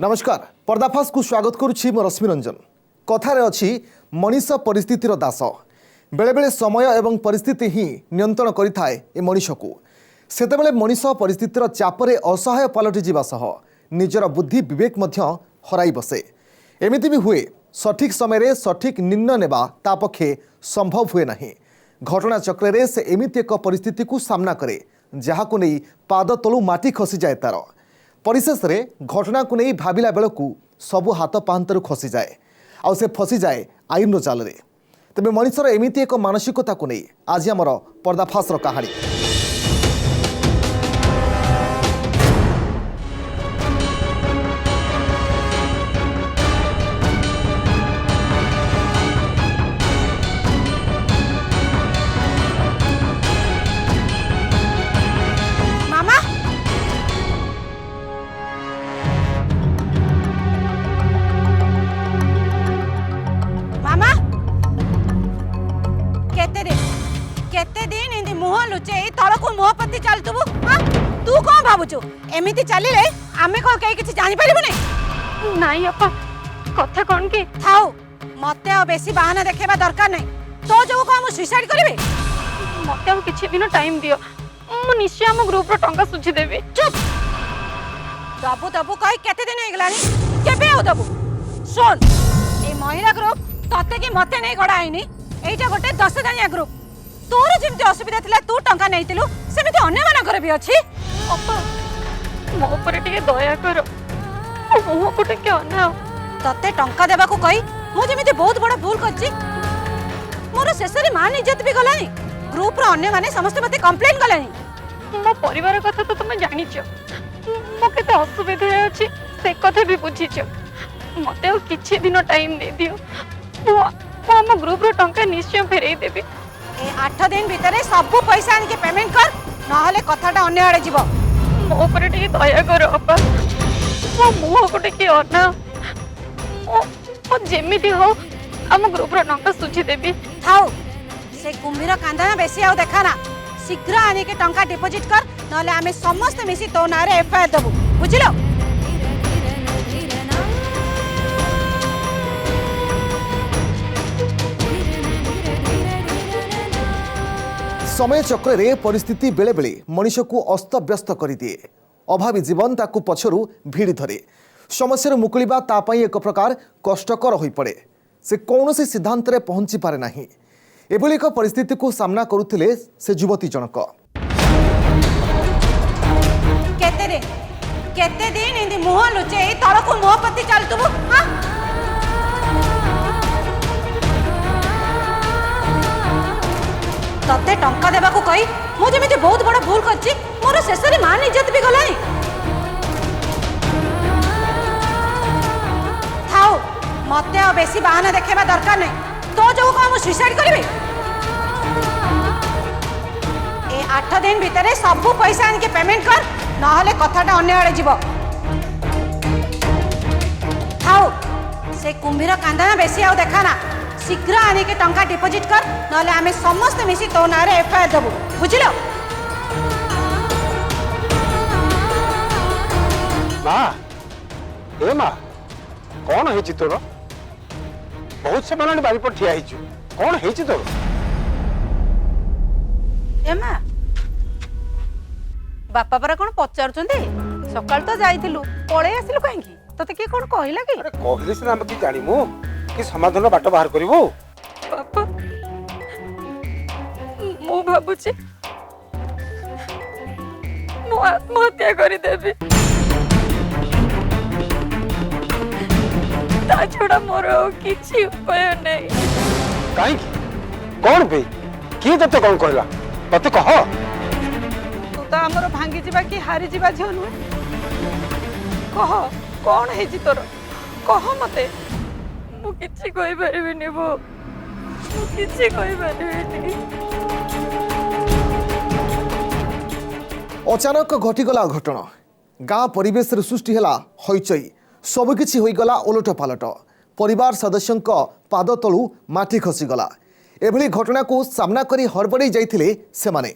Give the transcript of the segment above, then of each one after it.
नमस्कार पर्दाफाश को स्वागत करुच्ची मो रश्मि रंजन। कथार अच्छी मनीष परिस्थितिर दास बेले बेले समय एवं परिस्थिति ही नियंत्रण करिथाए ए मनीष को सेतेबेले मनीष परिस्थितिर चापरे असहाय पलटि जीवा सह निजर बुद्धि विवेक मध्य हराई बसे। एमिति भी हुए सठिक समय सठिक निर्णय नेबा ता पक्षे संभव हुए नहीं। घटना चक्रे से एमिति एक परिस्थिति को सामना करे जहाकु नहीं पाद तलू माटी खसी जाए तार परिशेष घटना को नहीं भाविला बेलू सबू हाथ पाहांतर खसी जाए आउ से फसी जाए आईन जाल रे। तेबे मनीषर एमिति एक मानसिकता को नहीं आज आमर पर्दाफाशर कहानी। मुहपति चलतुबु तू कौन भावुचु एमिति चलिले आमे को कई किछि जानि परिबु नै नाई अपा कथा कोन के थाउ मते आ बेसी बहाना देखेबा दरकार नै। तो जो को हम सुसाइड करबे मते आ किछि दिन टाइम दियो मु निश्चय हम ग्रुप रो टंका सुझी देबे। चुप दबु दबु कई केते दिन हेगलानी केबे आ दबु सुन ए महिला ग्रुप तते कि मते नै गडा आइनी एटा गोटे 10 जणिया ग्रुप तोर जेमती असुविधा थिला तू टंका नैतिलु सेमिति अन्य मानकर भी अछि। अपा मो ऊपर टिके दया करो मो को टिके अना तते टंका देबा को कहि मु जेमिति बहुत बड़ा भूल करछि मोर शेषरी मान इज्जत भी गलानी ग्रुप रो अन्य माने समस्त मते कंप्लेन गलानी। मो परिवार कथा तो तुम जानि छ मो केते असुविधा अछि से कथा भी बुझि छ मते आ किछि दिन टाइम दे दियो मो हम ग्रुप रो टंका निश्चय फेरई देबे। ए 8 दिन भीतर सब पैसा आन के पेमेंट कर नहले कथाटा अन्य आड़े जीव। मो ऊपर टिके दया करो अपा मो मुह को टिके अना ओ जेमिति हो हम ग्रुप रो टंका सुझी देबी। थाउ से कुंभीर कांदना बेसी आउ देखाना शीघ्र आने के टंका डिपॉजिट कर नहले आमे समस्त मिसी तो नारे एफआईआर दबु बुझिलो। समय चक्र रे परिस्थिति बेले बेले मनीष को अस्तव्यस्त कर दिए। अभावी जीवन ताकू पछरु भिड़ी धरे समस्या मुकुलिबा ता पई एक प्रकार कष्टकर होई पड़े। से कौनसी सिद्धांत रे पहुंची पारे नाही। एभली एक परिस्थिति को सामना करुथिले से युवती जनक। केते दिन इंदी मुह लुचे तळकु मुहपति चलतुबु तते टंका देबा को कहि मु जेमिति बहुत बड़ा भूल करछि मोर शेषरी मान इज्जत भी गलानी। थाउ मते आ बेसी बहाना देखेबा दरकार नै। तो जो को हम सुसाइड करबे ए 8 दिन भीतर सब पैसा आन के पेमेंट कर नहले कथाटा अन्य आड़े जीव। थाउ से कुंभीर कांदना बेसी आउ देखाना शीघ्र आने के टंका डिपॉजिट कर नहले आमे समस्त मिसी तो नारे एफआईआर दबु बुझिलो। माँ ए माँ कौन है तोर बहुत समय बारी पर ठिया हिचु कौन है तोर एमा बापा परा कोन पचारुचंदी सकाळ तो जाइथिलु पळे आसिलु काहेकी तते के कोन कहिला की अरे कहले सिना हम की जानिमु कि समाधान बाट बाहर करिवो। पापा मो भाबुची मो आत्महत्या करि देबी ता छोड़ा मोर किछि उपाय नै। काई कौन बे की तते कौन कहला तते कह तू तो हमरो भांगी जिबा की हारी जिबा झ न कह कोन हे जी तोर कह मते मु किछि कहि परिबिनी बो मु किछि कहि परिबिनी। अचानक घटीगला घटना गाँ परिवेश सृष्टि है हईचई सबकिछि होईगला ओलट पालट परिवार सदस्यों पाद तलू माटी खसीगला। एभली घटना को सामना करी हड़बड़े जाइथिले सेमाने।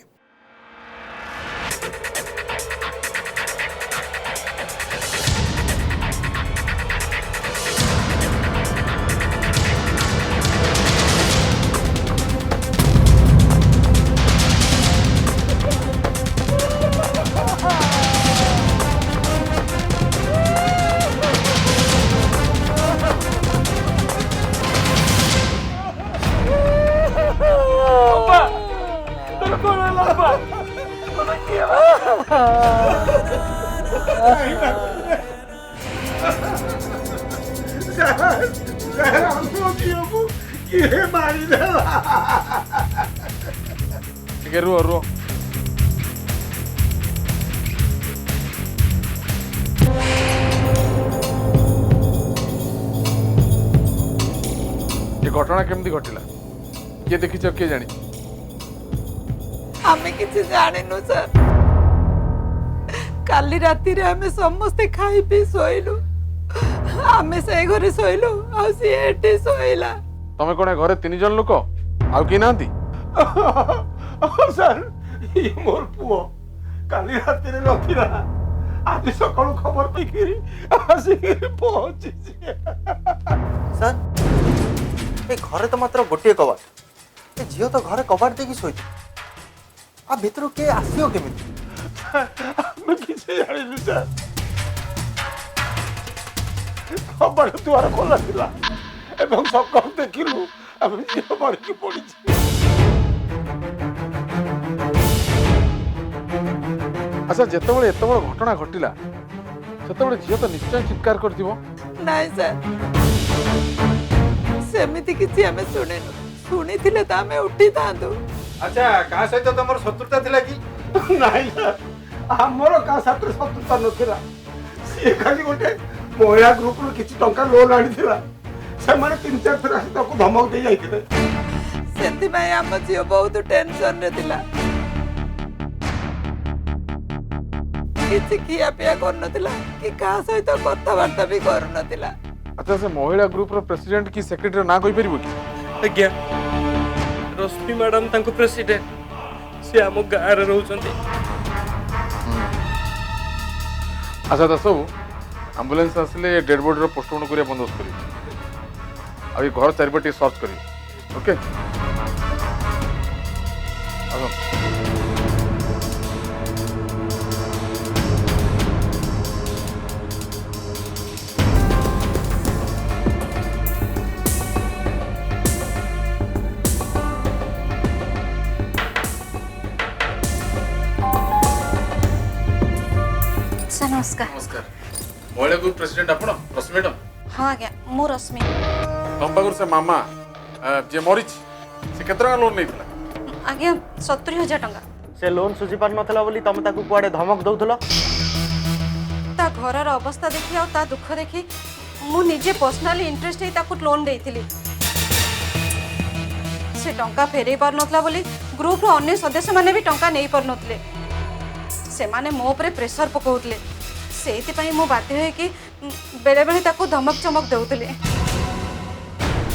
କିଏ ମାରିଦେଲା? ଟିକେ ରୁହ ରୁହ। ଏ ଘଟଣା କେମିତି ଘଟିଲା? କିଏ ଦେଖିଛ କିଏ ଜାଣିଛ? ଆମେ କିଛି ଜାଣିନୁ ସାର୍। କାଲି ରାତିରେ ଆମେ ସମସ୍ତେ ଖାଇ ପିଇ ଶୋଇଲୁ। ଆମେ ସେଇ ଘରେ ଶୋଇଲୁ ଆଉ ସିଏ ଏଠି ଶୋଇଲା। ତମେ କଣ ଏ ଘରେ 3 ଜଣ ଲୋକ ଆଉ କେହି ନାହାନ୍ତି? ସାର୍ ଇଏ ମୋର ପୁଅ କାଲି ରାତିରେ ନଥିଲା, ଆଜି ସକାଳୁ ଖବର ପାଇକିରି ଆସିକିରି ପହଞ୍ଚିଛି। ସାର୍ ଏ ଘରେ ତ ମାତ୍ର ଗୋଟିଏ କବାଟ, ଏ ଝିଅ ତ ଘରେ କବାଟ ଦେଇକି ଶୋଇଛି। ଆ ଭିତରୁ କିଏ ଆସିବ କେମିତି? ଆମେ କିଛି ଜାଣିନୁ ସାର୍। କବାଟ ଦୁଆର ଖୋଲା ଥିଲା ଏବଂ ସକାଳୁ ଦେଖିଲୁ ଆମେ ଝିଅ ମାରିକି ପଡିଛି। ଆଚ୍ଛା, ଯେତେବେଳେ ଏତେ ବଡ଼ ଘଟଣା ଘଟିଲା ସେତେବେଳେ ଝିଅ ତ ନିଶ୍ଚୟ ଚିତ୍କାର କରିଥିବ। ନାଇଁ ସାର୍, ସେମିତି କିଛି ଆମେ ଶୁଣିନୁ। ଶୁଣିଥିଲେ ତ ଆମେ ଉଠିଥାନ୍ତୁ। ଆଚ୍ଛା, କାହା ସହିତ ତମର ଶତ୍ରୁତା ଥିଲା କି? ନାଇଁ ସାର୍, ଆମର କାହା ସାଥିରେ ଶତ୍ରୁତା ନଥିଲା। ସିଏ ଖାଲି ଗୋଟେ ମହିଳା ଗ୍ରୁପରୁ କିଛି ଟଙ୍କା ଲୋନ୍ ଆଣିଥିଲା। ସେମାନେ 3-4 ଥର ଆସି ତାକୁ ଧମକ ଦେଇ ଯାଇଥିଲେ। ସେଥିପାଇଁ ଆମ ଝିଅ ବହୁତ ଟେନସନରେ ଥିଲା। କିଛି ଖିଆପିଆ କରୁନଥିଲା କି କାହା ସହିତ କଥାବାର୍ତ୍ତା ବି କରୁନଥିଲା। ଆଚ୍ଛା, ସେ ମହିଳା ଗ୍ରୁପର ପ୍ରେସିଡେଣ୍ଟ କି ସେକ୍ରେଟାରୀ ନାଁ କହିପାରିବ କି? ଆଜ୍ଞା, ରଶ୍ମି ମ୍ୟାଡାମ ତାଙ୍କୁ ପ୍ରେସିଡେଣ୍ଟ। ସେ ଆମ ଗାଁରେ ରହୁଛନ୍ତି। ଆଚ୍ଛା ଦାସବାବୁ, ଆମ୍ବୁଲାନ୍ସ ଆସିଲେ ଡେଡ୍ ବଡିର ପୋଷ୍ଟମର୍ଟମ କରିବା ବନ୍ଦୋବସ୍ତ କରିବେ। ଆଉ ଏ ଘର ଚାରିପଟେ ଟିକେ ସର୍ଚ୍ଚ କରିବେ। ଓକେ, ଆସନ୍ତୁ। ସାର୍ ନମସ୍କାର। ନମସ୍କାର। ମହିଳା ଗ୍ରୁପ ପ୍ରେସିଡେଣ୍ଟ ଆପଣ ରଶ୍ମି ମ୍ୟାଡାମ? ହଁ ଆଜ୍ଞା, ମୁଁ ରଶ୍ମି। ତମ ପାଖରୁ ସେ ମାମା ଯିଏ ମରିଛି ସେ କେତେ ଟଙ୍କା ଲୋନ୍ ନେଇଥିଲା? ଆଜ୍ଞା 70,000 ଟଙ୍କା। ସେ ଲୋନ୍ ସୁଝି ପାରୁନଥିଲା ବୋଲି ତମେ ତାକୁ କୁଆଡେ ଧମକ ଦଉଥିଲ? ତା ଘରର ଅବସ୍ଥା ଦେଖି ଆଉ ତା ଦୁଃଖ ଦେଖି ମୁଁ ନିଜେ ପର୍ସନାଲି ଇଣ୍ଟରେଷ୍ଟ ହେଇ ତାକୁ ଲୋନ୍ ଦେଇଥିଲି। ସେ ଟଙ୍କା ଫେରେଇ ପାରୁନଥିଲା ବୋଲି ଗ୍ରୁପର ଅନ୍ୟ ସଦସ୍ୟମାନେ ବି ଟଙ୍କା ନେଇ ପାରୁନଥିଲେ। ସେମାନେ ମୋ ଉପରେ ପ୍ରେସର ପକାଉଥିଲେ। ସେଇଥିପାଇଁ ମୁଁ ବାଧ୍ୟ ହେଇକି ବେଳେବେଳେ ତାକୁ ଧମକ ଚମକ ଦେଉଥିଲି।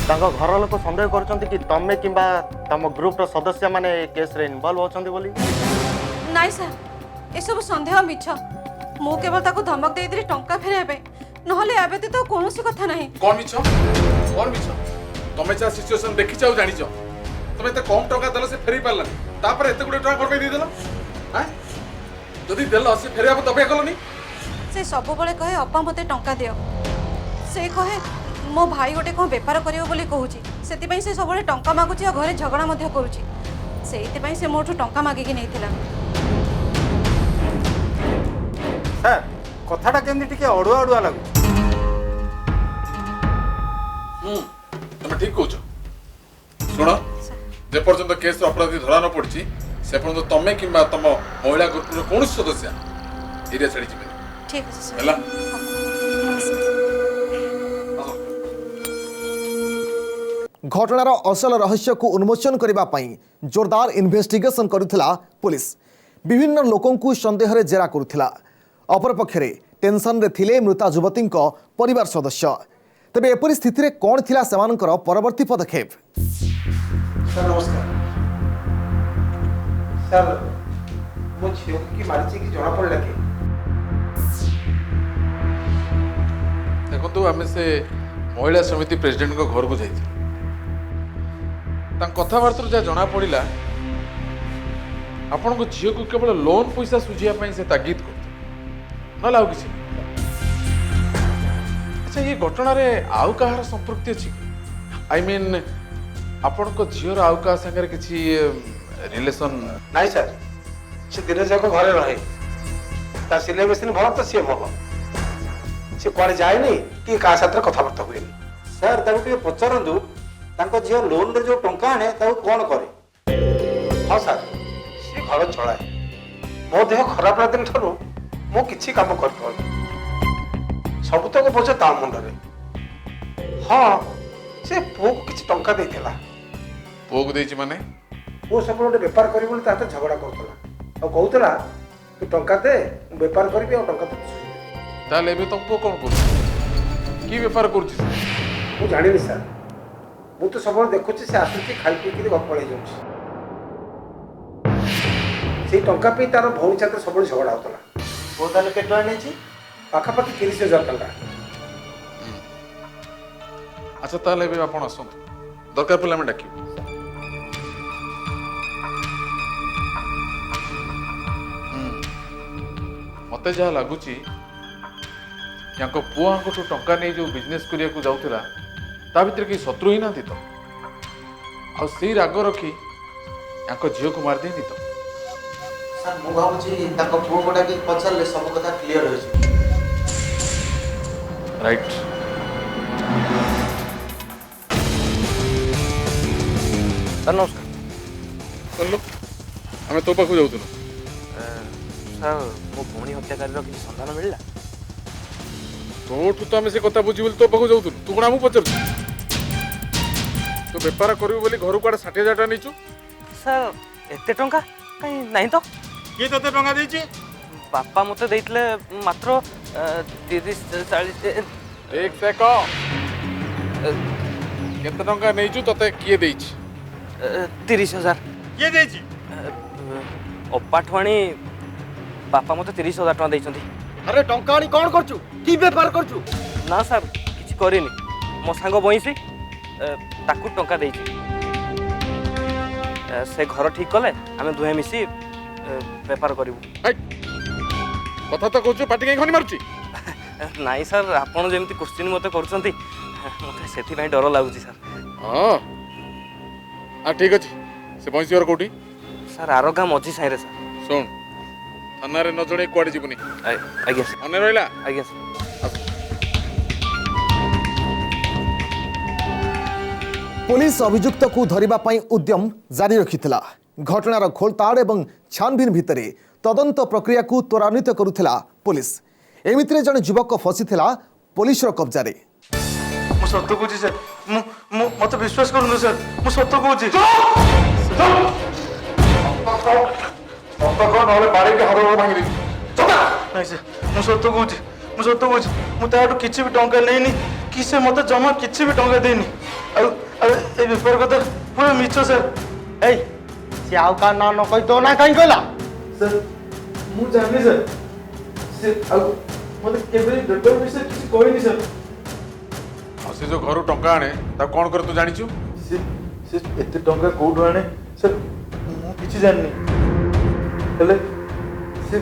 ତାଙ୍କ ଘର ଲୋକ ସନ୍ଦେହ କରୁଛନ୍ତି କି ତମେ କିମ୍ବା ତମ ଗ୍ରୁପର ସଦସ୍ୟମାନେ ଏ କେସ୍ରେ ଇନଭଲ୍ଭ ଅଛନ୍ତି ବୋଲି? ନାଇଁ ସାର୍, ଏସବୁ ସନ୍ଦେହ ମିଛ। ମୁଁ କେବଳ ତାକୁ ଧମକ ଦେଇଥିଲି ଟଙ୍କା ଫେରାଇବା ପାଇଁ, ନହେଲେ ୟା ବ୍ୟତୀତ କୌଣସି କଥା ନାହିଁ। କଣ ମିଛ? କଣ ମିଛ? ତମେ ଯାହା ସିଚୁଏସନ ଦେଖିଛ ଆଉ ଜାଣିଛ, ତମେ ଏତେ କମ ଟଙ୍କା ଦେଲ ସେ ଫେରେଇ ପାରିଲାନି, ତାପରେ ଏତେ ଗୁଡେ ଟଙ୍କା କଣ ପାଇଁ ଦେଇଦେଲ? ଯଦି ଦେଲ ସେ ଫେରେଇବାକୁ ଦବିଆ କଲନି? ସେ ସବୁବେଳେ କହେ ଅପା ମୋତେ ଟଙ୍କା ଦିଅ। ସେ କହେ ମୋ ଭାଇ ଗୋଟେ କ'ଣ ବେପାର କରିବ ବୋଲି କହୁଛି, ସେଥିପାଇଁ ସେ ସବୁବେଳେ ଟଙ୍କା ମାଗୁଛି ଆଉ ଘରେ ଝଗଡ଼ା ମଧ୍ୟ କରୁଛି। ସେଇଥିପାଇଁ ସେ ମୋଠୁ ଟଙ୍କା ମାଗିକି ନେଇଥିଲା। ସାର୍, କଥାଟା କେମିତି ଟିକେ ଅଡୁଆ ଅଡୁଆ ଲାଗୁଛି। ତମେ ଠିକ କହୁଛ। ଶୁଣ, ଯେ ପର୍ଯ୍ୟନ୍ତ କେସ୍ର ଅପରାଧୀ ଧରା ନ ପଡିଛି ସେ ପର୍ଯ୍ୟନ୍ତ ତମେ କିମ୍ବା ତମ ମହିଳା ଗ୍ରୁପର କୌଣସି ସଦସ୍ୟ ଏରିଆ ଛାଡି ଯିବେନି। ଠିକ୍ ଅଛି ସାର୍। ହେଲା? ଘଟଣାର ଅସଲ ରହସ୍ୟକୁ ଉନ୍ମୋଚନ କରିବା ପାଇଁ ଜୋରଦାର ଇନଭେଷ୍ଟିଗେସନ କରୁଥିଲା ପୁଲିସ। ବିଭିନ୍ନ ଲୋକଙ୍କୁ ସନ୍ଦେହରେ ଜେରା କରୁଥିଲା। ଅପରପକ୍ଷରେ ଟେନସନରେ ଥିଲେ ମୃତା ଯୁବତୀଙ୍କ ପରିବାର ସଦସ୍ୟ। ତେବେ ଏପରି ସ୍ଥିତିରେ କ'ଣ ଥିଲା ସେମାନଙ୍କର ପରବର୍ତ୍ତୀ ପଦକ୍ଷେପ? ସାର୍ ନମସ୍କାର। ସାର୍ ମୋ ଝିଅକୁ କି ମାରିଛି କି ଜଣା ପଡ଼ିଲା କି? ଦେଖନ୍ତୁ, ଆମେ ସେ ମହିଳା ସମିତି ପ୍ରେସିଡେଣ୍ଟଙ୍କ ଘରକୁ ଯାଇଥିଲୁ। ତାଙ୍କ କଥାବାର୍ତ୍ତାରୁ ଯାହା ଜଣା ପଡ଼ିଲା, ଆପଣଙ୍କ ଝିଅକୁ କେବଳ ଲୋନ୍ ପଇସା ସୁଝିବା ପାଇଁ ସେ ତାଗିଦ କରୁଥିଲେ, ନହେଲେ ଆଉ କିଛି ନାହିଁ। ଆଚ୍ଛା, ଏ ଘଟଣାରେ ଆଉ କାହାର ସମ୍ପୃକ୍ତି ଅଛି କି? ଆଇ ମିନ୍ ଆପଣଙ୍କ ଝିଅର ଆଉ କାହା ସାଙ୍ଗରେ କିଛି ରିଲେସନ୍? ନାଇଁ ସାର୍, ସେ ଦିନ ଯାକ ଘରେ ରହେ। ତା ସିଲେଇ ମେସିନ୍ ଭଲ ତ ସିଏ ଭଲ। ସେ କୁଆଡ଼େ ଯାଏନି କି କାହା ସାଥିରେ କଥାବାର୍ତ୍ତା ହୁଏନି। ସାର୍ ତାକୁ ଟିକେ ପଚାରନ୍ତୁ ତାଙ୍କ ଝିଅ ଲୋନରେ ଯୋଉ ଟଙ୍କା ଆଣେ ତାକୁ କ'ଣ କରେ? ହଁ ସାର୍, ସେ ଘର ଚଳାଏ। ମୋ ଦେହ ଖରାପ ହେଲା ଦିନ ଠାରୁ ମୁଁ କିଛି କାମ କରିପାରୁନି, ସବୁତକ ବୋଝ ତା ମୁଣ୍ଡରେ। ହଁ, ସେ ପୁଅକୁ କିଛି ଟଙ୍କା ଦେଇଥିଲା। ପୁଅକୁ ଦେଇଛି ମାନେ? ପୁଅ ସବୁବେଳେ ଗୋଟେ ବେପାର କରିବ ବୋଲି ତା ସହିତ ଝଗଡ଼ା କରୁଥିଲା ଆଉ କହୁଥିଲା ତୁ ଟଙ୍କା ଦେ, ମୁଁ ବେପାର କରିବି ଆଉ ଟଙ୍କା ତତେ ସୁଝିଦେବି। ତାହେଲେ ଏବେ ତମ ପୁଅ କ'ଣ କରୁଛି? କି ବେପାର କରୁଛି ସେ? ମୁଁ ଜାଣିନି ସାର୍, ମୁଁ ତ ସବୁବେଳେ ଦେଖୁଛି ସେ ଆସୁଛି ଖାଇ ପିଇକିରି ପଳେଇ ଯାଉଛି। ସେଇ ଟଙ୍କା ପାଇଁ ତାର ଭଉଣୀ ସାଥିରେ ସବୁବେଳେ ଝଗଡ଼ା ହେଉଥିଲା। ପୁଅ ତାହେଲେ କେତେ ଟଙ୍କା ନେଇଛି? ପାଖାପାଖି 30,000 ଟଙ୍କା। ଆଚ୍ଛା ତାହେଲେ ଏବେ ଆପଣ ଆସନ୍ତୁ, ଦରକାର ପଡ଼ିଲେ ଆମେ ଡାକିବୁ। ମତେ ଯାହା ଲାଗୁଛି ୟାଙ୍କ ପୁଅ ଆଙ୍କଠୁ ଟଙ୍କା ନେଇ ଯେଉଁ ବିଜନେସ୍ କରିବାକୁ ଯାଉଥିଲା ତା ଭିତରେ କେହି ଶତ୍ରୁ ହିଁ ନାହାନ୍ତି ତ? ଆଉ ସେଇ ରାଗ ରଖି ୟାଙ୍କ ଝିଅକୁ ମାରିଦେଇନି ତ? ସାର୍ ମୁଁ ଭାବୁଛି ତାଙ୍କ ପୁଅକୁ ଡାକି ପଚାରିଲେ ସବୁ କଥା କ୍ଲିୟର ହେଇଯିବ। ରାଇଟ୍। ସାର୍ ନମସ୍କାର। ଶୁଣିଲୁ, ଆମେ ତୋ ପାଖକୁ ଯାଉଥିଲୁ। ସାର୍ ମୋ ଭଉଣୀ ହତ୍ୟାକାରୀର କିଛି ସନ୍ଧାନ ମିଳିଲା? ତୋଠୁ ତ ଆମେ ସେ କଥା ବୁଝି ବୋଲି ତୋ ପାଖକୁ ଯାଉଥିଲୁ, ତୁ କ'ଣ ଆମକୁ ପଚାରୁଛୁ? ତୁ ବେପାର କରିବୁ ବୋଲି ଘରୁ କୁଆଡ଼େ 60,000 ଟଙ୍କା ନେଇଛୁ? ସାର୍ ଏତେ ଟଙ୍କା କାହିଁ ନାହିଁ ତ। କିଏ ତତେ ଟଙ୍କା ଦେଇଛି? ବାପା ମୋତେ ଦେଇଥିଲେ ମାତ୍ର 30-40। ଏକ ସେକ କେତେ ଟଙ୍କା ନେଇଛୁ, ତତେ କିଏ ଦେଇଛି? 30,000। କିଏ ଦେଇଛି? ଅପାଠୁ ଆଣି ବାପା ମୋତେ 30,000 ଟଙ୍କା ଦେଇଛନ୍ତି। ଆରେ ଟଙ୍କା ଆଣି କ'ଣ କରୁଛୁ? କି ବେପାର କରୁଛୁ? ନା ସାର୍ କିଛି କରିନି, ମୋ ସାଙ୍ଗ ବଇଁଶୀ ତାକୁ ଟଙ୍କା ଦେଇଛି। ସେ ଘର ଠିକ୍ କଲେ ଆମେ ଦୁହେଁ ମିଶି ବେପାର କରିବୁ। କଥା ତ କହୁଛୁ, ପାଟି କାହିଁ ଖନି ମାରୁଛି? ନାଇଁ ସାର୍, ଆପଣ ଯେମିତି କୋଶ୍ଚିନ୍ ମୋତେ କରୁଛନ୍ତି ମୋତେ ସେଥିପାଇଁ ଡର ଲାଗୁଛି ସାର୍। ହଁ ଠିକ୍ ଅଛି। ସେ ବଇଁଶୀ ଘର କୋଉଠି? ସାର୍ ଆର ଗାଁ ମଝି ସାହିରେ ସାର୍। ଶୁଣ, ଥାନାରେ ନ ଜଣେଇ କୁଆଡ଼େ ଯିବୁନି, ଆଜ୍ଞା ସାର୍। ମନେ ରହିଲା? ଆଜ୍ଞା ସାର୍। पुलिस अभियुक्त को धरिबा पई उद्यम जारी रखिथिला। घटनार खोलताड़ एवं छानबीन भितर तदंत प्रक्रिया को त्वरान्वित करुथिला पुलिस। एमितिरे जने युवक फसिथिला पुलिसर कब्जारे। ମୁଁ ସତ କହୁଛି ସାର୍, ମୁଁ ମତେ ବିଶ୍ୱାସ କରନ୍ତୁ ସାର୍, ମୁଁ ସତ କହୁଛି। ନହେଲେ ବାଡ଼େଇକି ହାଡ଼ ଭାଙ୍ଗିଦେବି। ନାଇଁ ସାର୍, ମୁଁ ସତ କହୁଛି, ମୁଁ ତାଠୁ କିଛି ବି ଟଙ୍କା ନେଇନି କି ସେ ମତେ ଜମା କିଛି ବି ଟଙ୍କା ଦେଇନି। ଆଉ ଏ ବେପାର କଥା ପୁରା ମିଛ ସାର୍। ଏଇ ସେ ଆଉ କାହା ନାଁ ନ କହି ତୋ ନାଁ କାହିଁ କହିଲା? ସାର୍ ମୁଁ ଜାଣିନି ସାର୍, ସେ ଆଉ ମତେ କେବେ ବେପାର ବିଷୟରେ କିଛି କହିନି ସାର୍। ଆଉ ସେ ଯେଉଁ ଘରୁ ଟଙ୍କା ଆଣେ ତାକୁ କ'ଣ କରେ ତୁ ଜାଣିଛୁ? ସେ ଏତେ ଟଙ୍କା କୋଉଠୁ ଆଣେ ସାର୍ ମୁଁ କିଛି ଜାଣିନି, ହେଲେ ସେ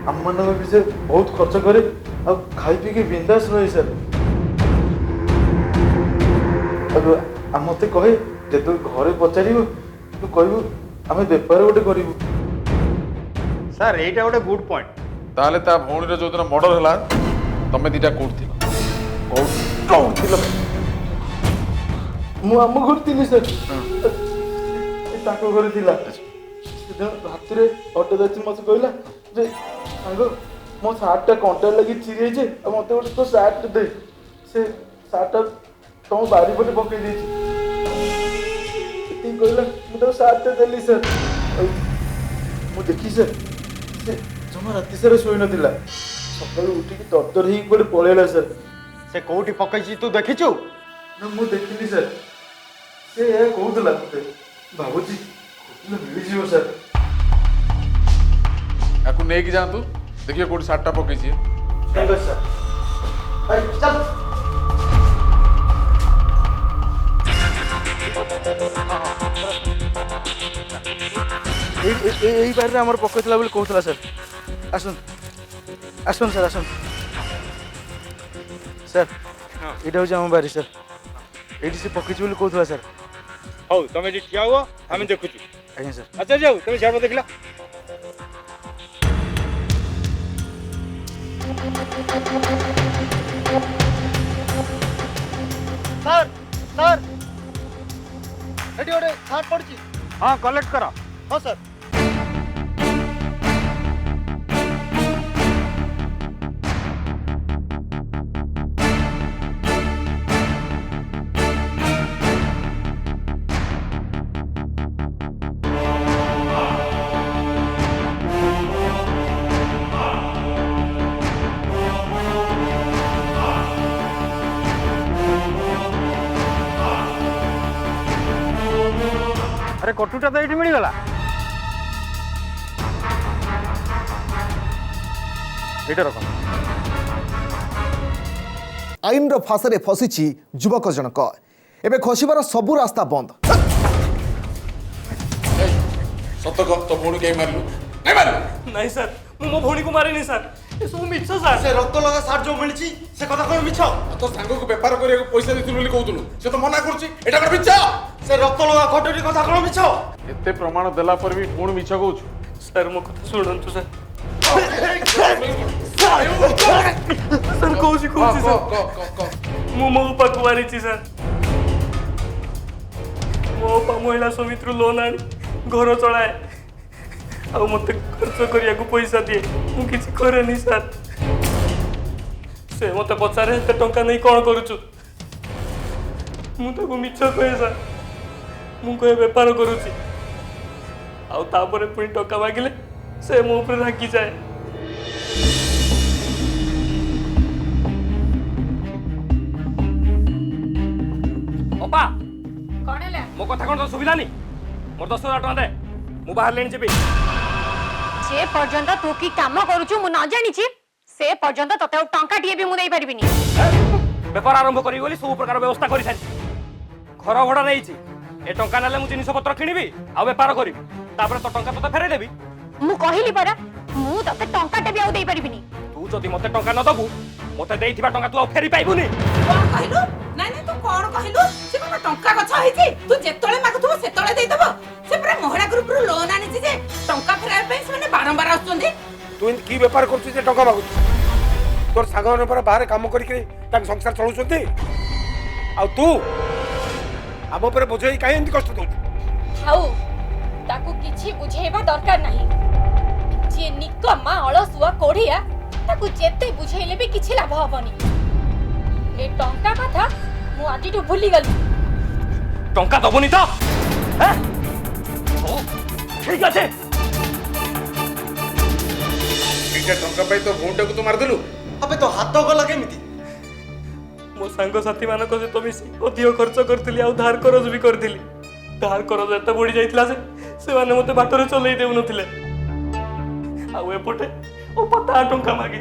ଆମମାନଙ୍କ ବିଷୟରେ ବହୁତ ଖର୍ଚ୍ଚ କରେ ଆଉ ଖାଇ ପିଇକି ବିନ୍ଦାସ ରହେ ସାର୍। ଆଉ ମତେ କହେ ଯେତେବେଳେ ଘରେ ପଚାରିବୁ ତୁ କହିବୁ ଆମେ ବେପାର ଗୋଟେ କରିବୁ। ସାର୍ ଏଇଟା ଗୋଟେ ଗୁଡ୍ ପଏଣ୍ଟ। ତାହେଲେ ତା ଭଉଣୀର ଯେଉଁଦିନ ମର୍ଡର ହେଲା ତମେ ଦୁଇଟା କୋଉଠି ଥିଲ? କୋଉଠି ଥିଲ? ମୁଁ ଆମ ଘରେ ଥିଲି ସାର୍, ତାଙ୍କ ଘରେ ଥିଲା। ସେଦିନ ରାତିରେ ଅଟୋ ଯାତ୍ରୀ ମତେ କହିଲା ଯେ ସାଙ୍ଗ ମୋ ସାର୍ଟଟା କଣ୍ଟା ଲାଗି ଚିରି ଯାଇଛି ଆଉ ମତେ ଗୋଟେ ତୋ ସାର୍ଟ ଦେ। ସେ ସାର୍ଟଟା ତମ ବାରି ପଟେ ପକେଇ ଦେଇଛି। ଏତିକି କହିଲା, ମୁଁ ତାକୁ ସାର୍ଟଟା ଦେଲି ସାର୍। ଆଉ ମୁଁ ଦେଖି ସାର୍ ସେ ଜମା ରାତି ସାରା ଶୋଇନଥିଲା, ସକାଳୁ ଉଠିକି ତରତର ହେଇକି କୁଆଡ଼େ ପଳେଇଲା ସାର୍। ସେ କୋଉଠି ପକେଇଛି ତୁ ଦେଖିଛୁ? ନା ମୁଁ ଦେଖିନି ସାର୍, ସେ ଏହା କହୁଥିଲା ମତେ। ଭାବୁଛି ମିଳିଯିବ ସାର୍। ୟାକୁ ନେଇକି ଯାଆନ୍ତୁ, ଦେଖିବେ କୋଉଠି ସାର୍ଟଟା ପକେଇଛି। ଠିକ୍ ଅଛି ସାର୍, ଚାଲ। ଏଇ ବାରିରେ ଆମର ପକେଇଥିଲା ବୋଲି କହୁଥିଲା ସାର୍। ଆସନ୍ତୁ ଆସନ୍ତୁ ସାର୍, ଆସନ୍ତୁ ସାର୍। ଏଇଟା ହେଉଛି ଆମ ବାରି ସାର୍, ଏଇଠି ସେ ପକେଇଛି ବୋଲି କହୁଥିଲା ସାର୍। ହଉ ତମେ ଏଠି ଠିଆ ହୁଅ, ଆମେ ଦେଖୁଛୁ। ଆଜ୍ଞା ସାର୍। ଆଚ୍ଛା ଯାଉ ତମେ ସିଆଡ଼େ ଦେଖିଲା। ସାର୍ ସାର୍ ଏଠି ଗୋଟେ ସାର୍ଟ ପଡ଼ିଛି। ହଁ କଲେକ୍ଟ କର। ହଁ ସାର୍। ଆରେ କଟୁଟା ତ ଏଇଠି ମିଳିଗଲା। ଏଇଟା ରଖ। ଆଇନର ଫାଶରେ ଫସିଛି ଯୁବକ ଜଣକ। ଏବେ ଖସିବାର ସବୁ ରାସ୍ତା ବନ୍ଦ। ସତ କହ ତୋ ଭଉଣୀ କାହିଁ ମାରିଲୁ? କାହିଁ ମାରିଲୁ? ନାଇଁ ସାର୍ ମୁଁ ମୋ ଭଉଣୀକୁ ମାରିନି ସାର୍ ଏସବୁ ମିଛ ସାର୍। ସେ ରକ୍ତ ଲଗା ସାର୍ଟ ଯୋଉ ମିଳିଛି ସେ କଥା କଣ ମିଛ? ତୋ ସାଙ୍ଗକୁ ବେପାର କରିବାକୁ ପଇସା ଦେଇଥିଲୁ ବୋଲି କହୁଥିଲୁ, ସେ ତ ମନା କରୁଛି। ଏଇଟା କଣ ମିଛ? ସେ ରକ୍ତ ଲଗା ଖଟୁଟି କଥା କଣ ମିଛ? ଏତେ ପ୍ରମାଣ ଦେଲା ପରେ ବି ପୁଣି ମିଛ କହୁଛୁ? ସାର୍ ମୋ କଥା ଶୁଣନ୍ତୁ ସାର୍। ସାର୍ କହୁଛି ସାର୍ ମୁଁ ମୋ ବାପାକୁ ମାରିଛି ସାର୍। ମୋ ବାପା ମହିଳା ସମିତିରୁ ଲୋନ୍ ଆଣି ଘର ଚଳାଏ ଆଉ ମତେ ଖର୍ଚ୍ଚ କରିବାକୁ ପଇସା ଦିଏ। ମୁଁ କିଛି କରେନି ସାର୍। ସେ ମତେ ପଚାରେ ଏତେ ଟଙ୍କା ନେଇ କ'ଣ କରୁଛୁ? ମୁଁ ତାକୁ ମିଛ କହେ ସାର୍। ମୁଁ କହେ ବେପାର କରୁଛି। ଆଉ ତାପରେ ପୁଣି ଟଙ୍କା ମାଗିଲେ ସେ ମୋ ଉପରେ ରାଗିଯାଏ। ଅପା କ'ଣ ହେଲା? ମୋ କଥା କ'ଣ ତ ଶୁଭିଲାନି? ମୋର 10,000 ଟଙ୍କା ଦେ, ମୁଁ ବାହାରିଲେଣି ଯିବି। ଯେ ପର୍ଯ୍ୟନ୍ତ ତୁ କି କାମ କରୁଛୁ ମୁଁ ନ ଜାଣିଛି ସେ ପର୍ଯ୍ୟନ୍ତ ତତେ ଆଉ ଟଙ୍କାଟିଏ ବି ମୁଁ ଦେଇପାରିବିନି। ବେପାର ଆରମ୍ଭ କରିବି ବୋଲି ସବୁ ପ୍ରକାର ବ୍ୟବସ୍ଥା କରିସାରିଛି। ଘର ଭଡ଼ା ନେଇଛି। ଏ ଟଙ୍କା ନେଲେ ମୁଁ ଜିନିଷପତ୍ର କିଣିବି ଆଉ ବେପାର କରିବି। ତାପରେ ତୋ ଟଙ୍କା ତତେ ଫେରେଇ ଦେବି। ମୁଁ କହିଲି ପରା ମୁଁ ତତେ ଟଙ୍କାଟେ ବି ଆଉ ଦେଇପାରିବିନି। ତୁ ଯଦି ମତେ ଟଙ୍କା ନ ଦବୁ ମତେ ଦେଇଥିବା ଟଙ୍କା ତୁ ଆଉ ଫେରି ପାଇବୁନି। କ'ଣ କହିଲୁ? ନାଇଁ ନାଇଁ ତୁ କ'ଣ କହିଲୁ? ସେ କ'ଣ ଟଙ୍କା ଗଛ ହେଇଛି ତୁ ଯେତେବେଳେ ମାଗୁଥିବ ସେତେବେଳେ ଦେଇଦବ? ସେ ପୁରା ମହିଳା ଗ୍ରୁପରୁ ଲୋନ୍ ଆଣିଛି ଯେ ଟଙ୍କା ଫେରାଇବା ପାଇଁ ସେମାନେ ବାରମ୍ବାର ଆସୁଛନ୍ତି। ତୁ ଏମିତି କି ବେପାର କରୁଛୁ ଯେ ଟଙ୍କା ମାଗୁଛୁ? ତୋର ସାଙ୍ଗମାନେ ପରା ବାହାରେ କାମ କରିକି ତାଙ୍କ ସଂସାର ଚଳୁଛନ୍ତି, ଆଉ ତୁ ଆମ ଉପରେ ବୋଝ ହେଇ କାହିଁ ଏମିତି କଷ୍ଟ ଦଉଛୁ? ଆଉ ତାକୁ କିଛି ବୁଝେଇବା ଦରକାର ନାହିଁ। ଯିଏ ନିକମା ଅଳସୁଆ କୋଢିଆ ତାକୁ ଯେତେ ବୁଝେଇଲେ ବି କିଛି ଲାଭ ହବନି। ଏ ଟଙ୍କା କଥା ମୁଁ ଆଜିଠୁ ଭୁଲିଗଲି। ଟଙ୍କା ଦବୁନି ତ? ଠିକ ଅଛି। ଏଇଟା ଟଙ୍କା ପାଇଁ ତୋ ଭଉଣୀଟାକୁ ତୁ ମାରିଦେଲୁ? ଆବେ ତୋ ହାତ ଗଲା କେମିତି? ମୋ ସାଙ୍ଗସାଥି ମାନଙ୍କ ସହିତ ମିଶି ଅଧିକ ଖର୍ଚ୍ଚ କରିଥିଲି ଆଉ ଧାର କରଜ ବି କରିଥିଲି। ଧାର କରଜ ଏତେ ବଢି ଯାଇଥିଲା ଯେ ସେମାନେ ମତେ ବାଟରେ ଚଲେଇ ଦେଉନଥିଲେ। ଆଉ ଏପଟେ ଅପା ତା ଟଙ୍କା ମାଗି।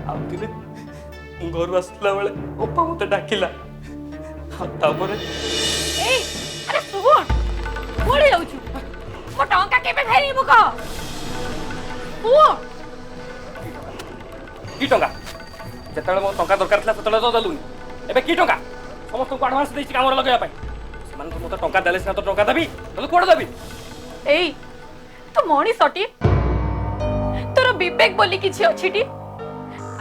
ଆଉ ଦିନେ ମୁଁ ଘରୁ ଆସିଲା ବେଳେ ଅପା ମତେ ଡାକିଲା। ଆଉ ତାପରେ ଏଇ ଆରେ ଶୁଣ କୋଳି ଯାଉଛୁ ମୋ ଟଙ୍କା କେବେ ଫେରିବୁ କହ? କି ଟଙ୍କା? ଯେତେବେଳେ ମୋ ଟଙ୍କା ଦରକାର ଥିଲା ସେତେବେଳେ ତ ଦେଲୁନି। ଏବେ କି ଟଙ୍କା? ସମସ୍ତଙ୍କୁ ଆଡଭାନ୍ସ ଦେଇଛି କାମରେ ଲଗେଇବା ପାଇଁ। ସେମାନଙ୍କୁ ମତେ ଟଙ୍କା ଦେଲେ ସିନା ତ ଟଙ୍କା ଦେବି, ତାହେଲେ କୁଆଡେ ଦେବି? ଏଇ ତୁ ମଣିଷଟି, ତୋର ବିବେକ ବୋଲି କିଛି ଅଛିଟି?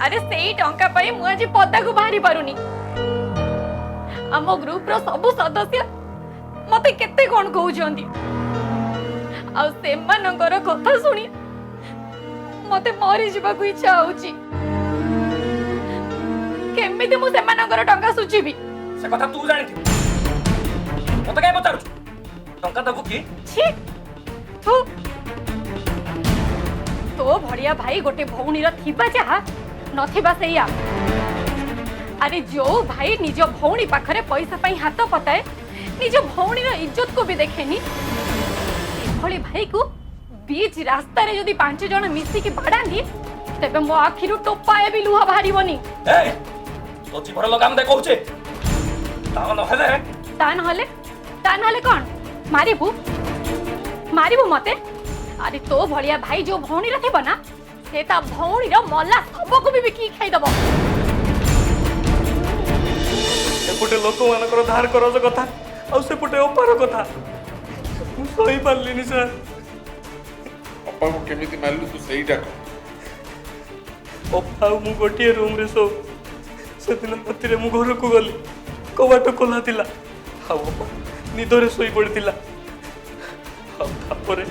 ଆରେ ସେଇ ଟଙ୍କା ପାଇଁ ମୁଁ ଆଜି ପଦାକୁ ବାହାରି ପାରୁନି। ଆମ ଗ୍ରୁପର ସବୁ ସଦସ୍ୟ ମତେ କେତେ କ'ଣ କହୁଛନ୍ତି ଆଉ ସେମାନଙ୍କର କଥା ଶୁଣି ମତେ ମରି ଯିବାକୁ ଇଚ୍ଛା ହଉଛି। କେମିତି ମୁଁ ସେମାନଙ୍କର ଟଙ୍କା ସୁଝିବି? ସେ କଥା ତୁ ଜାଣିଥିବୁ, ମତେ କାଇଁ ପଚାରୁଛୁ? ଟଙ୍କା ଦେବୁ କି? छी ତୁ ତୋ ଭଳିଆ ଭାଇ ଗୋଟେ ଭଉଣୀର ଥିବା ଯାହା ନଥିବା ସେଇଆ। ଆରେ ଯୋଉ ଭାଇ ନିଜ ଭଉଣୀ ପାଖରେ ପଇସା ପାଇଁ ହାତ ପତାଏ ନିଜ ଭଉଣୀର ଇଜ୍ଜତକୁ ବି ଦେଖେନି, ଏଭଳି ଭାଇକୁ बीच रास्ता रे जदि 5 जन मिसिकी बाड़ांदी तेबे मो आखिरु टोपाए भी लुह बाहरिबनी। ए तो जीवर लगाम दे कहूचे ता नहले कोन मारिबू मते? अरे तो भलिया भाई जो भौणी रे थिबो ना से ता भौणी रो मल्ला सबको भी बिकी खाई दबो। एपटे लोक मानकर धार करज कथा आ सेपटे ओपार कथा मु सही पारलिनी सर। अपा को केमिति मारलु तू सही डाक। अपा मु गोटिए रूम रे सो से दिन राति रे मु घर को गली कबाट खोला थिला निदरे शोई पड़िथिला तापरे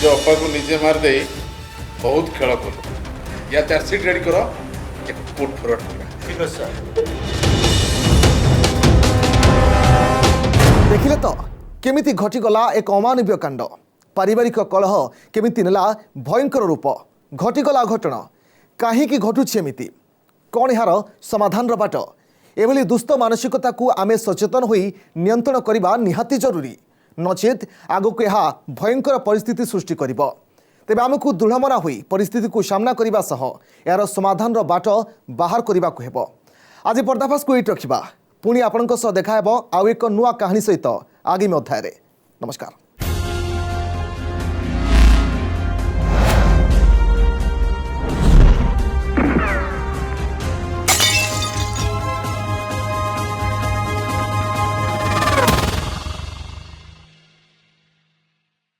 जो अपा को निजे मार दे बहुत खेल कर या चार्जसीट रेडी करो एक कोर्ट फॉरवर्ड करा ठीक है सर। देखिले तो केमिति घटीगला एक अमानवीय कांड पारिवारिक कलह केमिति नेला भयंकर रूप घटीगला घटना काहींकि घटुछि एमिति कौन यार समाधान बाट एभली दुष्ट मानसिकता को आमे सचेतन होई नियंत्रण करबा निहाती जरूरी नचेत आगक यह भयंकर परिस्थिति सृष्टि करिब तेबे आमको दृढ़मना होई परिस्थिति को सामना करबा सह यार समाधान बाट बाहर करबा को हेबो। आज पर्दाफाश को रखा पुणी आपंक देखा आउ एक नुआ कहानी सहित आगामी अध्याय। नमस्कार।